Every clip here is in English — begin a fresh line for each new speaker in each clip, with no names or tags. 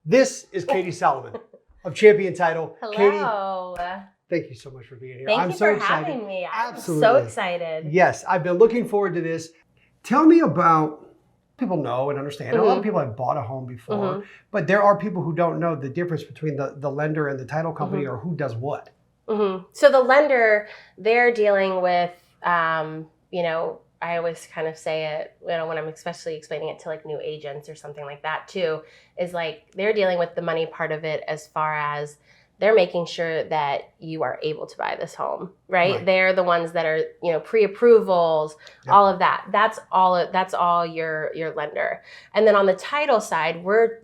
This is Katie Sullivan of Champion Title.
Hello.
Katie, thank you so much for being here.
Thank you for having me. I'm so excited.
Yes, I've been looking forward to this. Tell me about, people know and understand, a lot of people have bought a home before, but there are people who don't know the difference between the lender and the title company or who does what.
So the lender, they're dealing with, I always kind of say it, when I'm especially explaining it to like new agents or something like that too, is like they're dealing with the money part of it as far as they're making sure that you are able to buy this home, right? They're the ones that are, pre-approvals, all of that. That's all your lender. And then on the title side, we're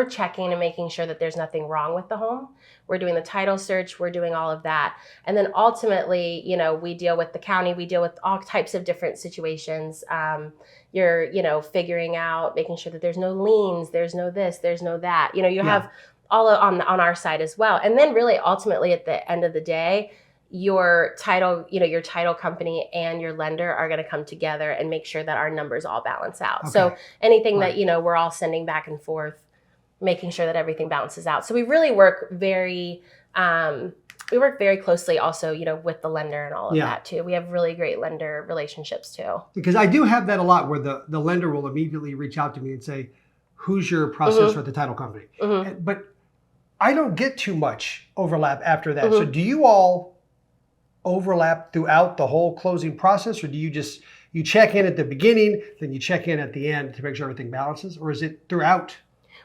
checking and making sure that there's nothing wrong with the home. We're doing the title search, we're doing all of that. And then ultimately, we deal with the county, we deal with all types of different situations. You're, figuring out, making sure that there's no liens, there's no this, there's no that. You have all on our side as well. And then really ultimately at the end of the day, your title company and your lender are going to come together and make sure that our numbers all balance out. So anything that, we're all sending back and forth, making sure that everything balances out. So we really work very closely also, with the lender and all of that too. We have really great lender relationships too.
Because I do have that a lot where the lender will immediately reach out to me and say, who's your processor at the title company? But I don't get too much overlap after that. So do you all overlap throughout the whole closing process, or do you check in at the beginning, then you check in at the end to make sure everything balances, or is it throughout?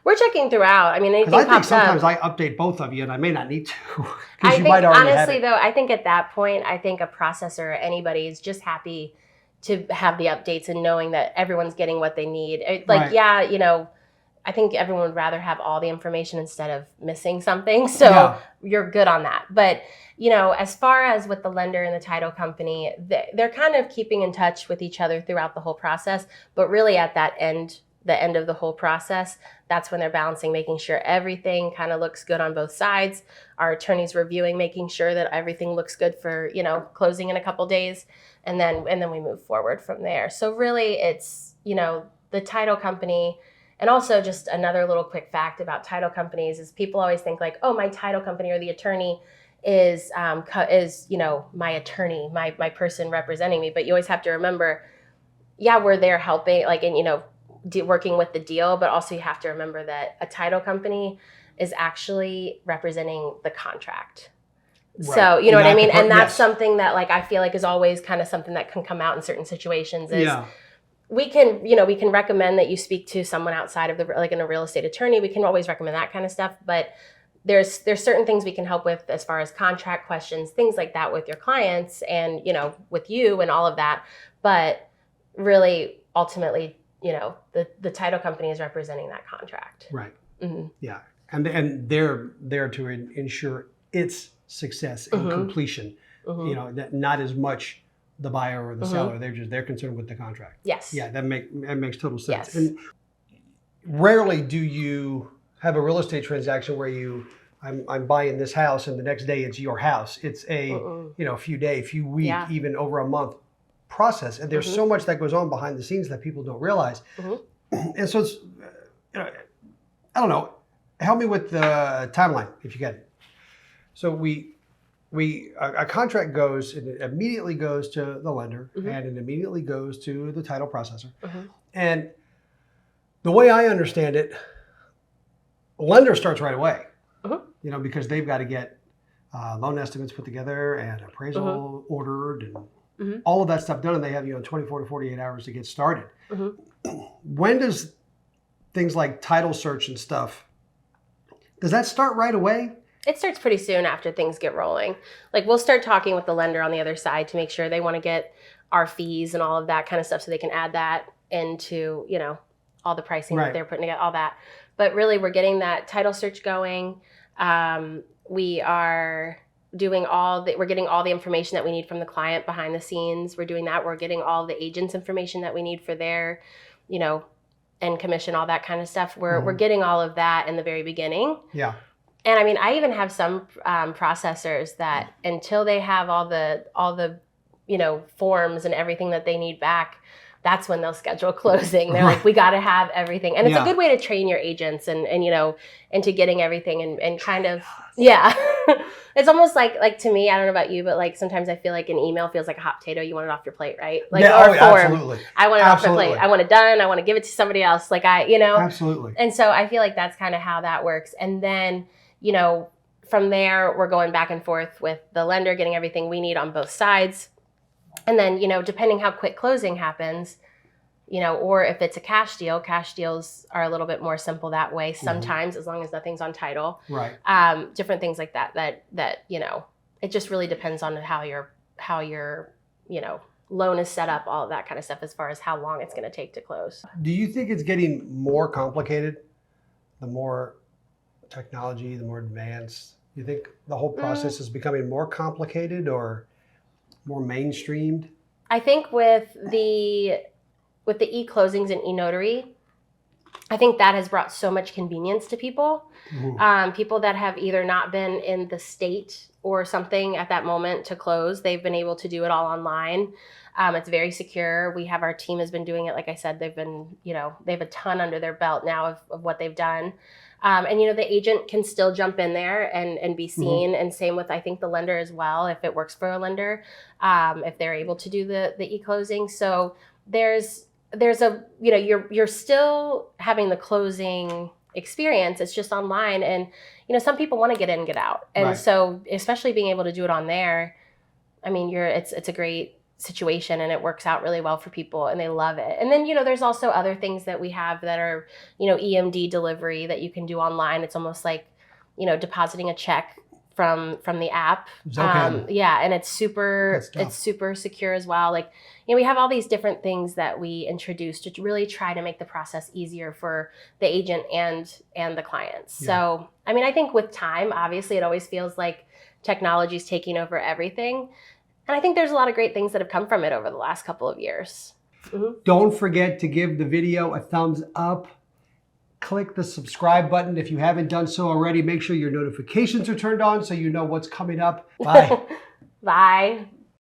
We're checking throughout. I mean, anything
I think
pops
sometimes
up.
I update both of you, and I may not need to.
I think, honestly, though, I think at that point, I think a processor or anybody is just happy to have the updates and knowing that everyone's getting what they need. I think everyone would rather have all the information instead of missing something. So you're good on that. But, as far as with the lender and the title company, they're kind of keeping in touch with each other throughout the whole process. But really at that end, the end of the whole process, that's when they're balancing, making sure everything kind of looks good on both sides. Our attorney's reviewing, making sure that everything looks good for, closing in a couple days. And then we move forward from there. So really it's, the title company. And also just another little quick fact about title companies is people always think like, oh, my title company or the attorney is my attorney, my person representing me. But you always have to remember, we're there helping, working with the deal, but also you have to remember that a title company is actually representing the contract. Right. So, you know what I mean? And that's something that I feel like is always kind of something that can come out in certain situations is we can recommend that you speak to someone outside of in a real estate attorney. We can always recommend that kind of stuff, but there's certain things we can help with as far as contract questions, things like that with your clients and, with you and all of that. But really, ultimately, the title company is representing that contract.
Right. Yeah. And they're there to ensure its success and completion, not as much the buyer or the seller. They're concerned with the contract.
Yes.
Yeah, that makes total sense.
Yes.
And rarely do you have a real estate transaction where I'm buying this house and the next day it's your house. It's a few week, even over a month process. And there's so much that goes on behind the scenes that people don't realize. And so it's, I don't know, help me with the timeline if you can. So a contract goes and it immediately goes to the lender and it immediately goes to the title processor. And the way I understand it, the lender starts right away, because they've got to get loan estimates put together and appraisal ordered and all of that stuff done. And they have 24 to 48 hours to get started. When does things like title search and stuff, does that start right away?
It starts pretty soon after things get rolling. We'll start talking with the lender on the other side to make sure they want to get our fees and all of that kind of stuff so they can add that into, all the pricing that they're putting together, all that. But really, we're getting that title search going. We are doing we're getting all the information that we need from the client behind the scenes. We're doing that. We're getting all the agents' information that we need for their, end commission, all that kind of stuff. We're getting all of that in the very beginning.
Yeah.
And I mean, I even have some processors that until they have all the forms and everything that they need back, that's when they'll schedule closing. They're like, we got to have everything. And it's a good way to train your agents and you know, into getting everything and kind of, it's almost like to me, I don't know about you, but like sometimes I feel like an email feels like a hot potato. You want it off your plate, right? Like, or a form.
Absolutely.
I want it off your plate. I want it done. I want to give it to somebody else. Like you know.
Absolutely.
And so I feel like that's kind of how that works. And then, you know, from there, we're going back and forth with the lender, getting everything we need on both sides. And then, you know, depending how quick closing happens, you know, or if it's a cash deals are a little bit more simple that way sometimes, as long as nothing's on title.
Right.
Different things like that, you know, it just really depends on how your, you know, loan is set up, all of that kind of stuff as far as how long it's going to take to close.
Do you think it's getting more complicated? The more technology, the more advanced? You think the whole process is becoming more complicated or more mainstreamed?
I think with the e-closings and e-notary, I think that has brought so much convenience to people. People that have either not been in the state or something at that moment to close, they've been able to do it all online. It's very secure. Our team has been doing it. Like I said, they've been, you know, they have a ton under their belt now of what they've done. And, you know, the agent can still jump in there and be seen. And same with, I think, the lender as well, if it works for a lender, if they're able to do the e-closing. So there's a, you know, you're still having the closing experience. It's just online. And, you know, some people want to get in and get out. And so especially being able to do it on there, I mean, it's a great situation and it works out really well for people and they love it. And then, you know, there's also other things that we have that are, you know, EMD delivery that you can do online. It's almost like, you know, depositing a check from the app. And it's super secure as well. Like, you know, we have all these different things that we introduced to really try to make the process easier for the agent and the clients. So, I mean, I think with time, obviously it always feels like technology is taking over everything. And I think there's a lot of great things that have come from it over the last couple of years.
Don't forget to give the video a thumbs up. Click the subscribe button if you haven't done so already. Make sure your notifications are turned on so you know what's coming up. Bye.
Bye.